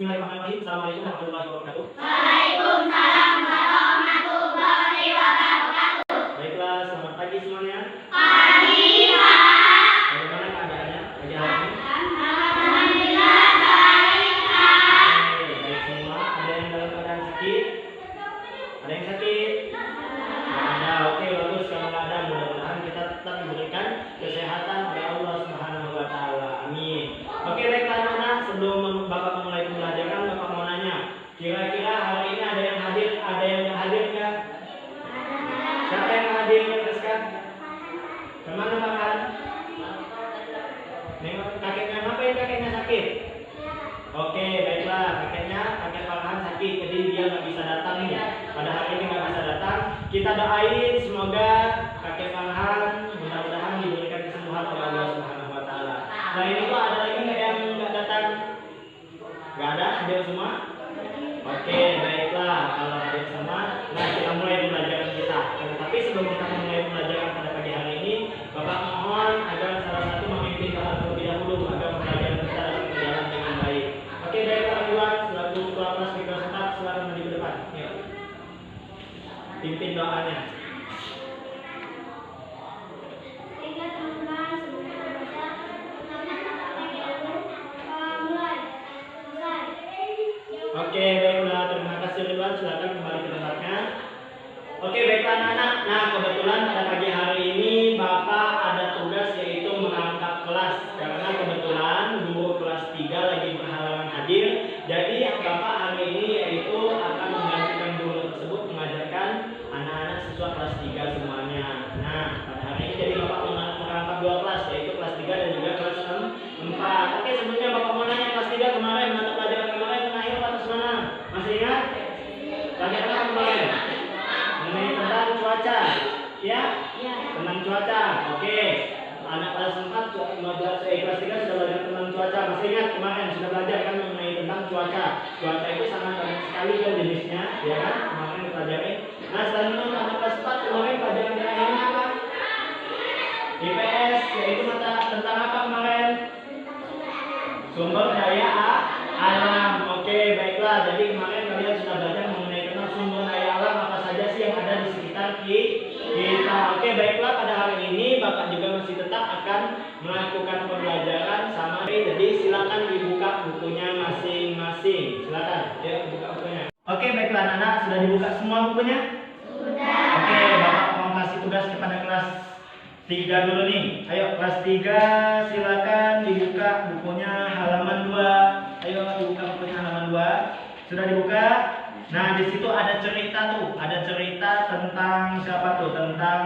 Bismillahirrahmanirrahim. Assalamualaikum warahmatullahi wabarakatuh. Waalaikumsalam warahmatullahi wabarakatuh. Baiklah, selamat pagi semuanya. Pagi, Pak. Bagaimana keadaannya pagi hari ini? Alhamdulillah baik, Pak. Oke, baik semua. Ada yang dalam keadaan sakit? Ada yang sakit? Nggak ada. Oke, bagus. Kalau nggak ada, mudah-mudahan kita tetap diberikan kesehatan oleh Allah Subhanahu wa Ta'ala. Amin. Oke, baiklah anak-anak. Sebelum Bapak memulai pembelajaran, Bapak mau nanya, kira-kira hari ini ada yang hadir, ada yang nggak hadir nggak? Siapa yang nggak hadir? Teruskan. Kemana makan? Nengok kakeknya, ngapain kakeknya sakit? Oke, baiklah, kakek Farhan sakit, jadi dia nggak bisa datang nih. Pada hari ini nggak bisa datang. Kita doain semoga kakek Farhan mudah-mudahan diberikan kesembuhan oleh Allah Subhanahu wa Ta'ala. Selain itu ada lagi nggak yang nggak datang? Nggak ada, hadir semua? Oke, baiklah, kalau hadir semua, nah kita mulai pembelajaran kita. Tetapi sebelum kita memulai pembelajaran pada pagi hari ini, Bapak mohon agar salah satu memimpin doa terlebih dahulu agar pembelajaran kita dapat berjalan dengan baik. Oke, baiklah Ridwan, selaku ketua kelas di kelas 4, silakan maju ke depan. Yuk. Pimpin doanya. Oke, baiklah, terima kasih Ridwan, silakan kembali ke tempatnya. Oke, baiklah anak-anak. Nah, kebetulan pada pagi hari ini Bapak ada tugas yaitu merangkap kelas. Karena kebetulan guru kelas 3 lagi berhalangan hadir. Jadi Bapak hari ini yaitu akan menggantikan guru tersebut mengajarkan anak-anak siswa kelas 3 semuanya. Nah, pada hari ini jadi Bapak merangkap 2 kelas, yaitu kelas 3 dan juga kelas 4. Oke, sebelumnya Bapak mau nanya, kelas 3 kemarin mata pelajaran kemarin terakhir atas mana? Masih ingat? Pelajaran apa kemarin? Mengenai tentang cuaca. Ya? Tentang cuaca. Oke. Anak kelas 4 kelas 3 sudah belajar tentang cuaca. Masih ingat kemarin sudah belajar kan mengenai tentang cuaca. Cuaca itu sangat banyak sekali kan jenisnya, ya kan? Kemarin dipelajari. Nah, selanjutnya anak kelas 4 kemarin pelajaran terakhirnya apa? IPS, yaitu mata tentang apa kemarin? Sumber daya alam. Oke, baiklah. Jadi kemarin kalian sudah belajar mengenai tentang sumber daya alam apa saja sih yang ada di sekitar kita. Oke, baiklah, pada hari ini Bapak juga masih tetap akan melakukan pembelajaran sama. Jadi silakan dibuka bukunya masing-masing. Silakan, ya buka bukunya. Oke, baiklah anak-anak, sudah dibuka semua bukunya? Sudah. Oke, Bapak mau kasih tugas kepada kelas 3 dulu nih. Ayo kelas 3 silakan dibuka bukunya halaman 2. Ayo dibuka bukunya halaman 2. Sudah dibuka? Nah, di situ ada cerita tuh. Ada cerita tentang siapa tuh? Tentang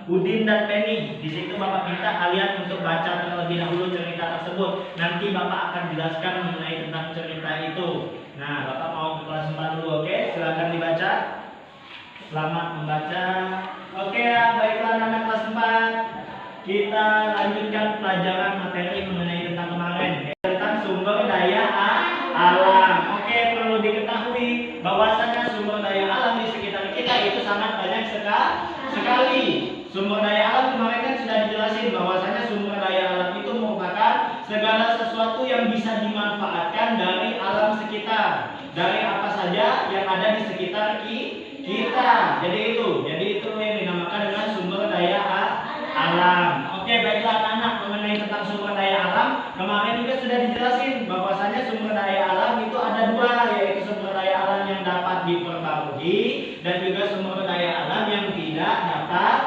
Udin dan Penny. Di situ Bapak minta kalian untuk baca terlebih dahulu cerita tersebut. Nanti Bapak akan jelaskan mengenai tentang cerita itu. Nah, Bapak mau ke kelas 4 dulu, oke? Silakan dibaca. Selamat membaca. Oke, baiklah anak kelas 4. Kita lanjutkan pelajaran materi mengenai tentang kemarin, tentang sumber daya alam. Oke, perlu diketahui bahwasanya sumber daya alam di sekitar kita itu sangat banyak sekali. Sumber daya alam kemarin kan sudah dijelasin bahwasanya sumber daya alam itu merupakan segala sesuatu yang bisa dimanfaatkan dari alam sekitar. Dari apa saja yang ada di sekitar kita. Jadi itu yang dinamakan dengan sumber daya alam. Oke, baiklah anak-anak, mengenai tentang sumber daya alam kemarin juga sudah dijelasin bahwasanya sumber daya alam itu ada 2, yaitu sumber daya alam yang dapat diperbarui dan juga sumber daya alam yang tidak dapat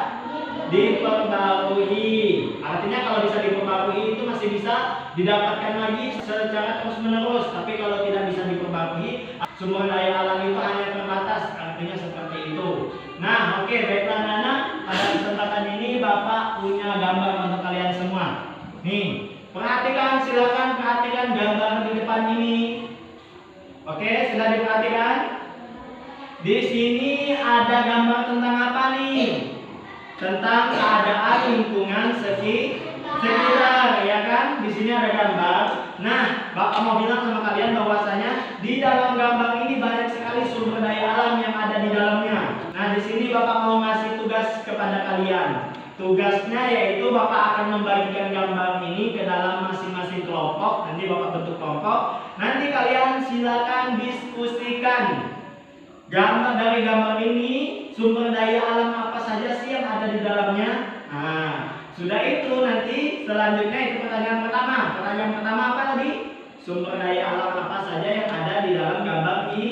diperbarui. Artinya kalau bisa diperbarui itu masih bisa didapatkan lagi secara terus menerus, tapi kalau tidak bisa diperbarui sumber daya alam itu hanya terbatas. Artinya seperti itu. Nah, oke, baiklah anak-anak, pada kesempatan ini Bapak punya gambar untuk kalian semua. Nih, perhatikan, silakan perhatikan gambar di depan ini. Oke, sudah diperhatikan? Di sini ada gambar tentang apa nih? Tentang keadaan lingkungan sekitar, ya kan? Di sini ada gambar. Nah, Bapak mau bilang sama kalian bahwasanya di dalam gambar ini banyak sekali sumber daya alam yang ada di dalamnya. Nah, di sini Bapak mau ngasih tugas kepada kalian. Tugasnya yaitu Bapak akan membagikan gambar ini ke dalam masing-masing kelompok. Nanti Bapak bentuk kelompok. Nanti kalian silakan diskusikan. Dari gambar ini sumber daya alam apa saja sih yang ada di dalamnya? Nah, sudah itu nanti selanjutnya itu pertanyaan pertama. Pertanyaan pertama apa tadi? Sumber daya alam apa saja yang ada di dalam gambar ini?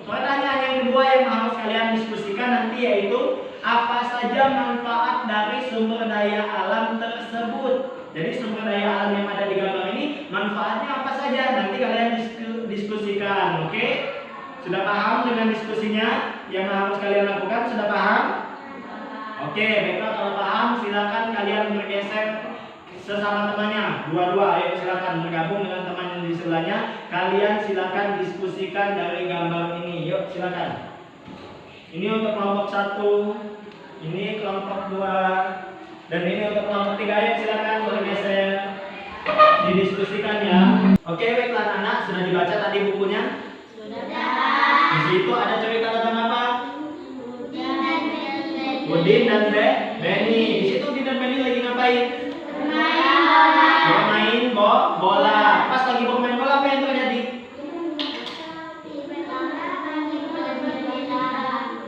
Pertanyaan yang kedua yang harus kalian diskusikan nanti yaitu apa saja manfaat dari sumber daya alam tersebut. Jadi sumber daya alam yang ada di gambar ini manfaatnya apa saja? Nanti kalian diskusikan, oke? Sudah paham dengan diskusinya yang harus kalian lakukan? Sudah paham? Oke, baiklah kalau paham silakan kalian bergeser sesama temannya. Dua-dua, ayo silakan bergabung dengan teman yang di sebelahnya. Kalian silakan diskusikan dari gambar ini. Yuk silakan. Ini untuk kelompok 1, ini kelompok 2, dan ini untuk kelompok 3. Yuk silakan bergeser. Didiskusikan ya. Oke, baiklah anak, sudah dibaca tadi bukunya? Di situ ada cerita tentang apa? Udin dan Beni. Di situ Udin dan Beni lagi ngapain? Bermain bola. Pas lagi bermain bola apa yang terjadi?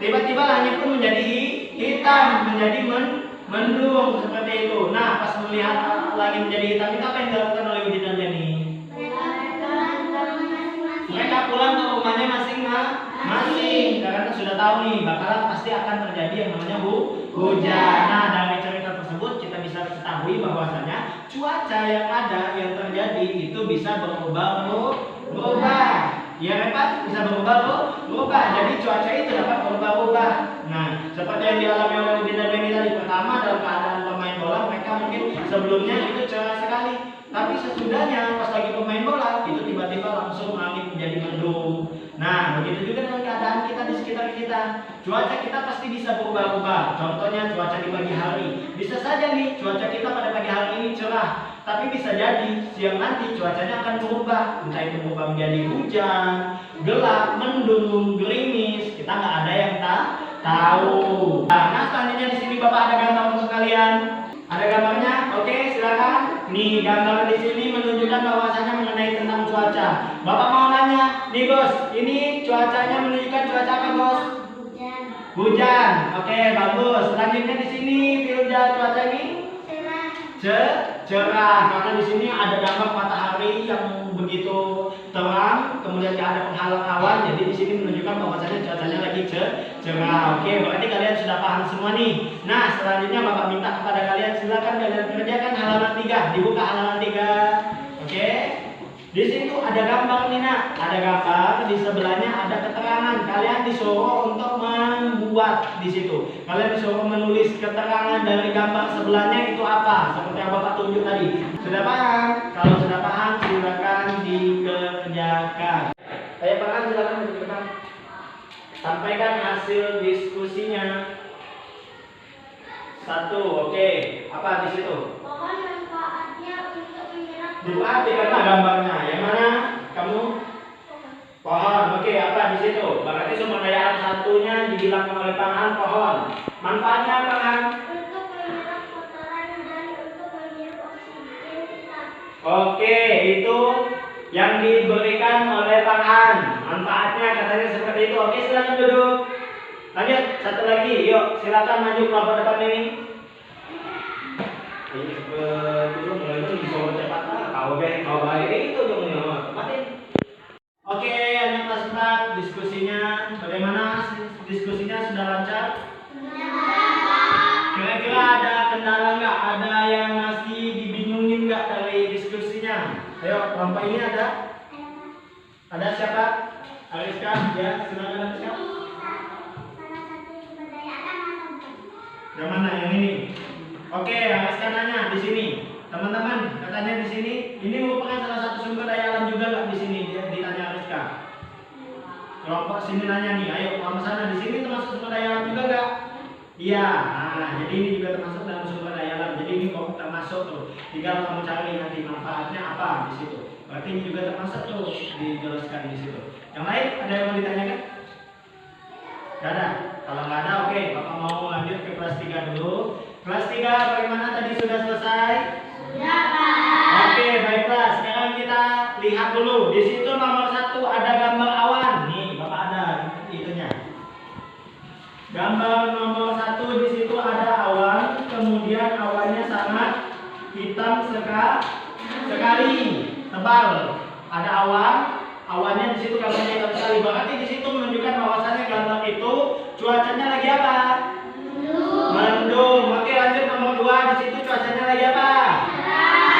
Tiba-tiba langit pun menjadi hitam, menjadi mendung seperti itu. Nah, pas melihat langit menjadi hitam itu apa yang dilakukan oleh Udin dan Beni? Mereka pulang ke rumahnya masing-masing karena sudah tahu nih bakalan pasti akan terjadi yang namanya hujan. Nah, dari cerita tersebut kita bisa ketahui bahwasanya cuaca yang ada yang terjadi itu bisa berubah. Ya Pak, bisa berubah. Jadi cuaca itu dapat berubah. Nah, seperti yang dialami oleh Udin dan Beni tadi, pertama dalam keadaan pemain bola mereka mungkin sebelumnya itu cerah sekali. Tapi sesudahnya pas lagi pemain bola itu tiba-tiba langsung langit menjadi mendung. Nah, begitu juga dengan keadaan kita di sekitar kita. Cuaca kita pasti bisa berubah-ubah. Contohnya cuaca di pagi hari. Bisa saja nih cuaca kita pada pagi hari ini cerah, tapi bisa jadi siang nanti cuacanya akan berubah. Entah itu berubah menjadi hujan, gelap, mendung, gerimis. Kita nggak ada yang tahu. Nah, selanjutnya di sini Bapak ada gambar untuk kalian. Ada gambarnya? Oke, silakan. Nih, gambar di sini menunjukkan bahwasanya mengenai tentang cuaca. Bapak mau nanya, nih Bos, ini cuacanya menunjukkan cuaca apa, Bos? Hujan. Oke, bagus. Selanjutnya di sini cuaca ini cerah. Karena di sini ada gambar matahari yang begitu terang, kemudian ada penghalang awan. Jadi di sini menunjukkan bahwasanya cuacanya lagi cerah. Oke, berarti kalian sudah paham semua nih. Nah, selanjutnya Bapak minta kepada kalian silakan kalian kerjakan halaman 3. Dibuka halaman 3. Oke. Di situ ada gambar nih nak, ada gambar di sebelahnya ada keterangan. Kalian disuruh untuk membuat di situ. Kalian disuruh menulis keterangan dari gambar sebelahnya itu apa? Seperti yang Bapak tunjuk tadi. Sudah paham? Kalau sudah paham silakan dikerjakan. Saya paham silakan dikerjakan. Sampaikan hasil diskusinya. 1, oke. Apa di situ? Diperhatikan gambarnya. Yang mana? Kamu? Pohon. Oke, apa di situ? Berarti sumber daya alam satunya dibilang oleh Pangan pohon. Manfaatnya apa kan? Untuk menyerap kotoran dan untuk menghirup oksigen kita. Oke, itu yang diberikan oleh Pangan. Manfaatnya katanya seperti itu. Oke, silakan duduk. Lanjut, satu lagi. Yuk, silakan maju kelompok depan ini. Ini dulu mulai itu bisa cepat lah. Kau baik itu dong ya. Matiin. Oke, anak kelas 4 diskusinya bagaimana? Diskusinya sudah lancar? Kira-kira ada kendala nggak? Ada yang masih dibingungin nggak dari diskusinya? Ayo, kelompok ini ada? Ada siapa? Ariska, ya, silakan Ariska. Yang mana? Yang ini? Oke, Ariska nanya di sini. Teman-teman, katanya di sini, ini merupakan salah satu sumber daya alam juga nggak di sini? Ditanya Ariska. Kelompok sini nanya nih, ayo kelompok sana di sini termasuk sumber daya alam juga nggak? Iya. Nah, jadi ini juga termasuk dalam sumber daya alam. Jadi ini kok termasuk tuh. Tinggal kamu cari nanti manfaatnya apa di situ. Berarti ini juga termasuk tuh dijelaskan di situ. Yang lain ada yang mau ditanyakan? Gak ada. Kalau nggak ada, oke. Bapak mau lanjut ke kelas 3 dulu. Kelas 3 bagaimana tadi sudah selesai? Sudah, Pak. Oke, baiklah. Sekarang kita lihat dulu Gambar nomor 1 di situ ada awan, kemudian awannya sangat hitam sekali, tebal. Ada awan, awannya di situ gambarnya hitam sekali. Berarti di situ menunjukkan bahwasannya gambar itu cuacanya lagi apa? Mendung. Oke, lanjut nomor 2 di situ cuacanya lagi apa?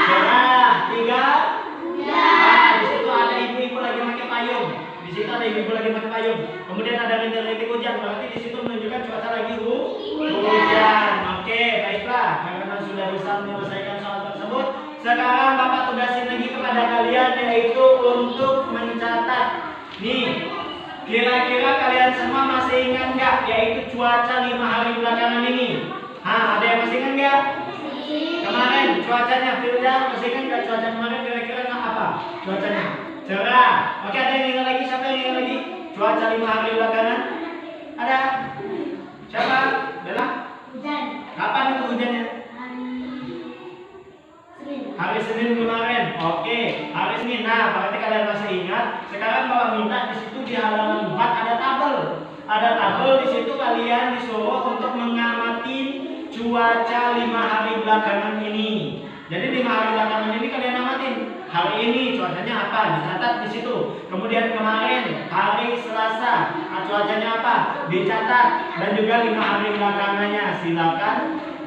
Cerah. 3. Nah, di situ ada ibu-ibu lagi pakai payung. Di situ ada ibu-ibu lagi pakai payung. Kemudian ada rintik-rintik hujan. Berarti di situ menunjukkan cuaca lagi hujan. Oke, baiklah. Karena sudah bisa menyelesaikan soal tersebut, sekarang Bapak tugasin lagi kepada kalian yaitu untuk mencatat. Nih, kira-kira kalian semua masih ingat nggak yaitu cuaca 5 hari belakangan ini? Ada yang masih ingat nggak? Kemarin cuacanya, Firda masih ingat nggak cuaca kemarin kira-kira apa? Cuacanya cerah. Oke, ada yang ingat lagi? Siapa yang ingat lagi? Cuaca 5 hari belakangan? Ada? Siapa? Bella? Hujan. Kapan itu hujannya? Hari Senin kemarin. Oke, hari Senin. Nah, berarti kalian masih ingat. Sekarang Bapak minta di situ di halaman 4 ada tabel. Ada tabel di situ kalian disuruh untuk mengamati cuaca 5 hari belakangan ini. Jadi 5 hari belakangan ini kalian amatin. Hari ini cuacanya apa? Dicatat di situ. Kemudian kemarin hari Selasa, cuacanya apa? Dicatat. Dan juga 5 hari belakangannya. Silakan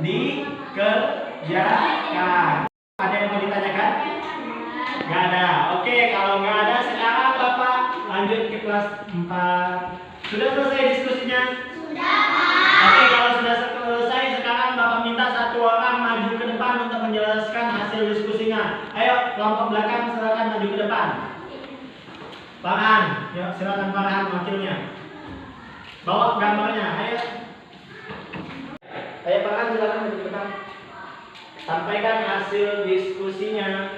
dikerjakan. Ada yang mau ditanyakan? Nggak ada. Oke, kalau nggak ada sekarang Bapak lanjut ke kelas 4. Sudah selesai diskusinya? Sudah. Oke, kalau sudah selesai sekarang Bapak minta satu orang maju ke depan untuk menjelaskan hasil diskusinya. Ayo, kelompok belakang silakan maju ke depan. Farhan, yuk silakan Farhan wakilnya. Bawa gambarnya, ayo. Ayo Farhan silakan maju ke depan. Sampaikan hasil diskusinya.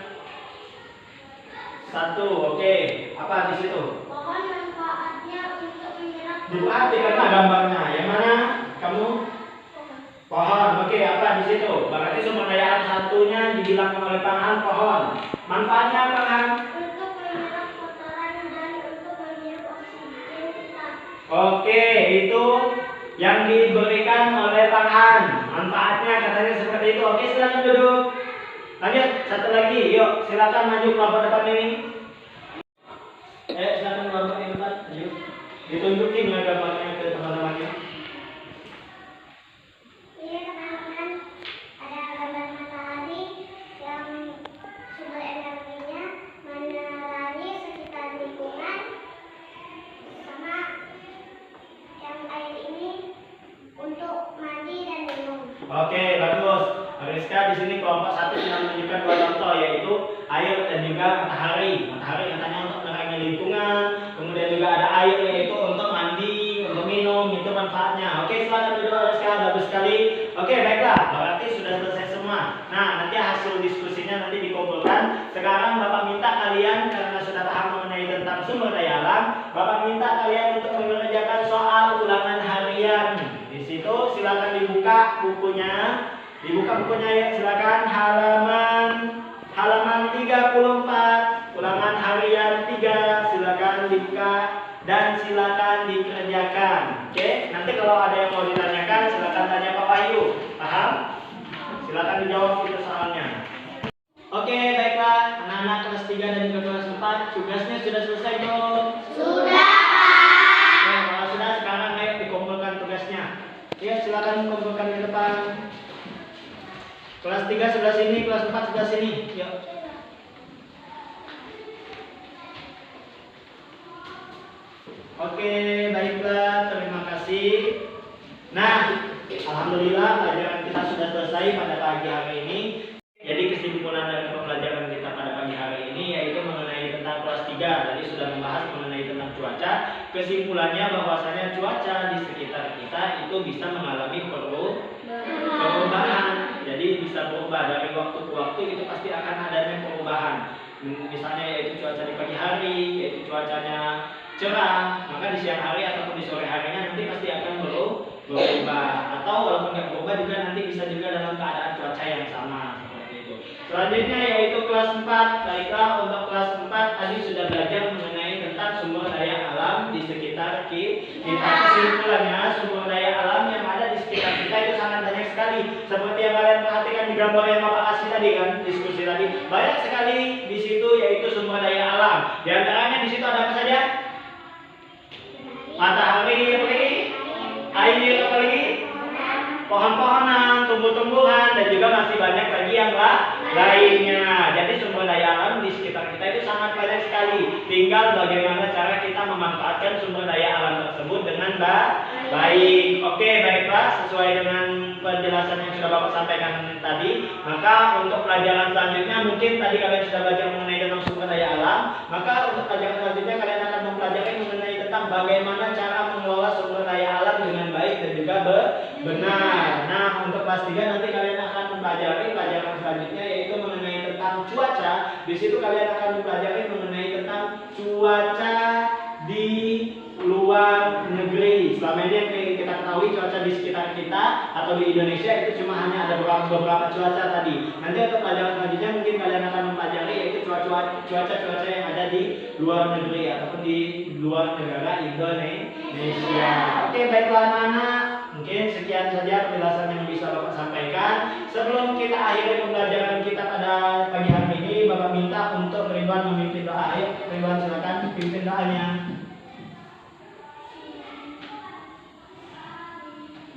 1, oke. Apa di situ? Pohon manfaatnya untuk menyerap. Diperhatikanlah gambarnya. Yang mana? Kamu? Pohon. Oke, apa di situ? Berarti sumber daya alam satunya dibilang oleh Farhan pohon. Manfaatnya apa, Farhan? Untuk menyerap kotoran dan untuk menghirup oksigen kita. Oke, itu yang diberikan oleh Farhan. Manfaatnya katanya seperti itu. Oke, silakan duduk. Lanjut, satu lagi. Yuk, silakan maju kelompok depan ini. Silakan kelompok yang depan. Maju. Ditunjukin gambarnya ke teman-temannya. Ini teman-teman, ada gambar matahari yang sumber energinya menerangi sekitar lingkungan, sama yang air ini untuk mandi dan minum. Oke, bagus. Rizka di sini kelompok 1 sedang menunjukkan 2 contoh yaitu air dan juga matahari. Matahari katanya untuk menerangi lingkungan, kemudian juga ada air yaitu untuk mandi, untuk minum, itu manfaatnya. Oke, silakan duduk Rizka, bagus sekali. Oke, baiklah. Berarti sudah selesai semua. Nah, nanti hasil diskusinya nanti dikumpulkan. Sekarang Bapak minta kalian karena sudah paham mengenai tentang sumber daya alam, Bapak minta kalian untuk mengerjakan soal ulangan harian. Di situ silakan dibuka bukunya. Dibuka bukunya ya, silakan halaman 34, ulangan harian 3, silakan dibuka dan silakan dikerjakan. Oke, nanti kalau ada yang mau ditanyakan silakan tanya Pak Wahyu. Paham? Silakan dijawab itu soalnya. Oke, baiklah anak-anak kelas 3 dan juga kelas 4, tugasnya sudah selesai belum? Sudah. Oke, kalau sudah sekarang ayo dikumpulkan tugasnya. Ya, silakan kumpulkan ke depan. Kelas 3 sebelah sini, kelas 4 sebelah sini. Yuk. Oke, baiklah, terima kasih. Nah, alhamdulillah pelajaran kita sudah selesai pada pagi hari ini. Jadi kesimpulan dari pembelajaran kita pada pagi hari ini yaitu mengenai tentang kelas 3. Tadi sudah membahas mengenai tentang cuaca. Kesimpulannya bahwasanya cuaca di sekitar kita itu bisa mengalami perubahan. Jadi bisa berubah dari waktu ke waktu, itu pasti akan adanya perubahan. Misalnya yaitu cuaca di pagi hari, yaitu cuacanya cerah, maka di siang hari ataupun di sore harinya nanti pasti akan berubah. Atau walaupun nggak berubah juga nanti bisa juga dalam keadaan cuaca yang sama seperti itu. Selanjutnya yaitu kelas 4. Baiklah, untuk kelas 4 tadi sudah belajar mengenai tentang sumber daya alam di sekitar sekitar kita. Kesimpulannya, sumber daya alam yang ada di sekitar kita itu sangat banyak sekali. Seperti yang kalian perhatikan di gambar yang Bapak kasih tadi kan, diskusi tadi, banyak sekali di situ yaitu sumber daya alam. Di antaranya di situ ada apa saja? Matahari, apa lagi? Air, apa lagi? Pohon-pohonan, tumbuh-tumbuhan, dan juga masih banyak lagi yang lainnya. Jadi sumber daya alam di sekitar kita itu sangat banyak sekali. Tinggal bagaimana cara kita memanfaatkan sumber daya alam tersebut dengan baik. Oke, baiklah, sesuai dengan penjelasan yang sudah Bapak sampaikan tadi. Maka untuk pelajaran selanjutnya, mungkin tadi kalian sudah belajar mengenai tentang sumber daya alam. Maka untuk pelajaran selanjutnya kalian akan mempelajari mengenai tentang bagaimana cara mengelola sumber daya alam dengan baik dan juga benar. Nah, untuk kelas 3 nanti kalian akan mempelajari pelajaran selanjutnya yaitu mengenai tentang cuaca. Di situ kalian akan mempelajari mengenai tentang cuaca di luar negeri. Selama ini yang kita ketahui cuaca di sekitar kita atau di Indonesia itu cuma hanya ada beberapa cuaca tadi. Nanti untuk pelajaran selanjutnya mungkin kalian akan mempelajari yaitu cuaca-cuaca yang ada di luar negeri ataupun di luar negara Indonesia. Oke, baiklah anak-anak. Mungkin sekian saja penjelasan yang bisa Bapak sampaikan. Sebelum kita akhiri pembelajaran kita pada pagi hari ini, Bapak minta untuk Ridwan memimpin doa. Ayo, Ridwan silakan pimpin doanya.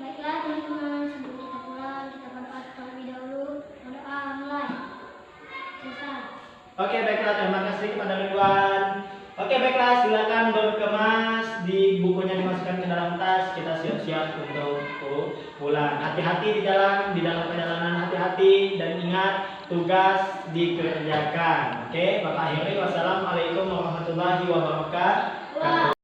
Baiklah teman-teman, sebelum kita pulang, kita berdoa terlebih dahulu. Berdoa mulai. Selesai. Oke, baiklah, terima kasih kepada Ridwan. Oke, baiklah, silakan berkemas, di bukunya dimasukkan ke dalam tas. Kita siap-siap untuk pulang. Hati-hati di dalam perjalanan, hati-hati dan ingat tugas dikerjakan. Oke, Bapak akhiri. Wassalamualaikum warahmatullahi wabarakatuh.